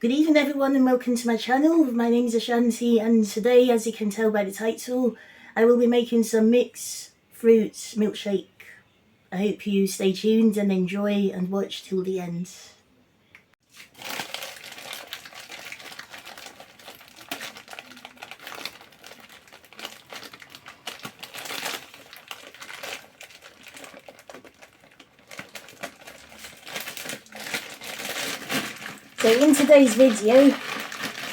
Good evening everyone and welcome to my channel. My name is Ashanti and today, as you can tell by the title, I will be making some mixed fruit milkshake. I hope you stay tuned and enjoy and watch till the end. So in today's video,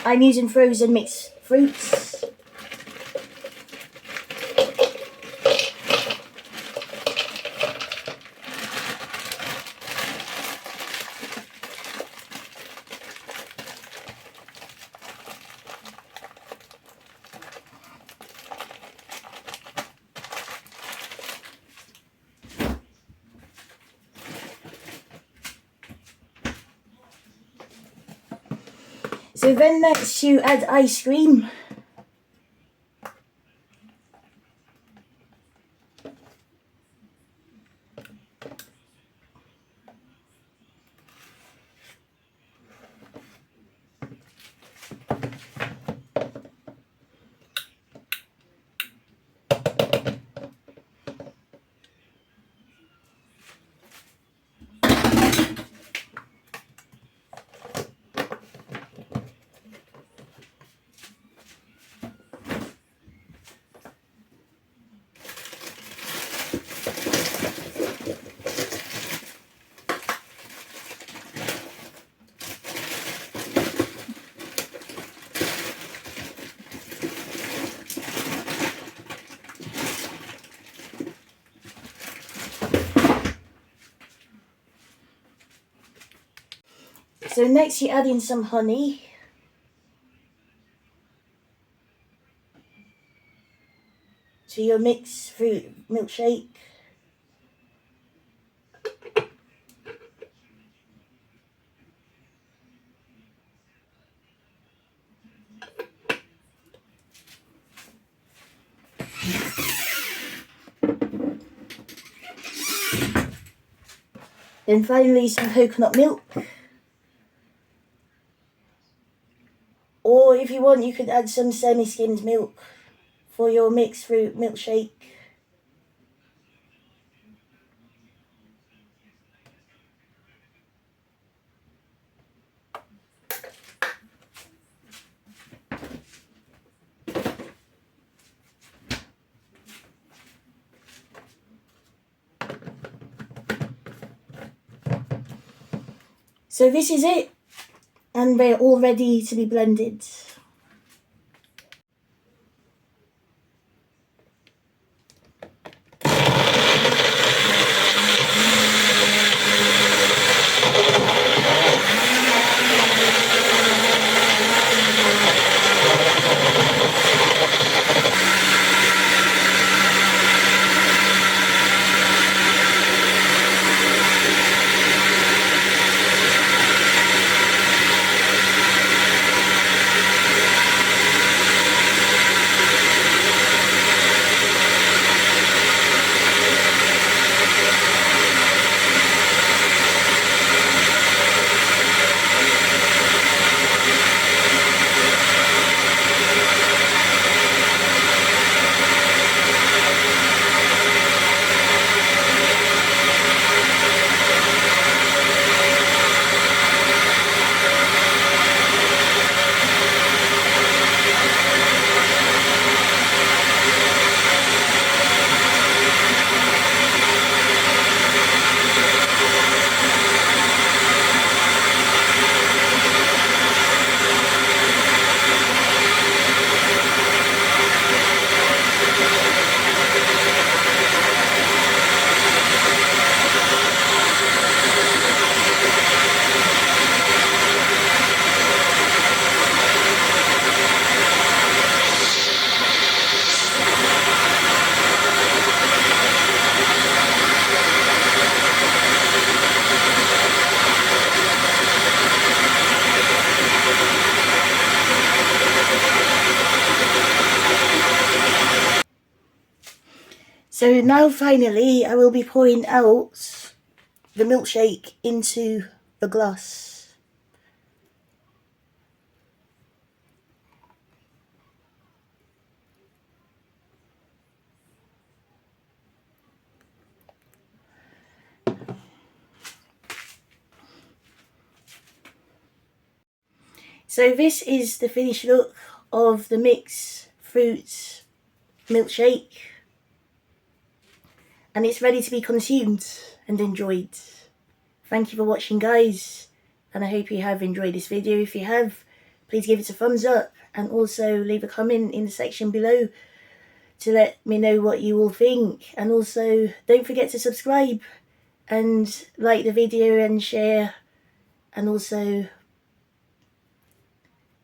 I'm using frozen mixed fruits. So then next you add ice cream. So next you add in some honey. To your mixed fruit milkshake. Then finally some coconut milk. Or if you want, you could add some semi-skimmed milk for your mixed fruit milkshake. So this is it, and we're all ready to be blended. So now finally I will be pouring out the milkshake into the glass. So this is the finished look of the mixed fruit milkshake, and it's ready to be consumed and enjoyed. Thank you for watching, guys, and I hope you have enjoyed this video. If you have, please give it a thumbs up and also leave a comment in the section below to let me know what you all think. And also don't forget to subscribe and like the video and share, and also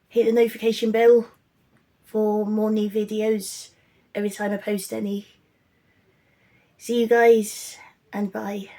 hit the notification bell for more new videos every time I post any. See you guys, and bye.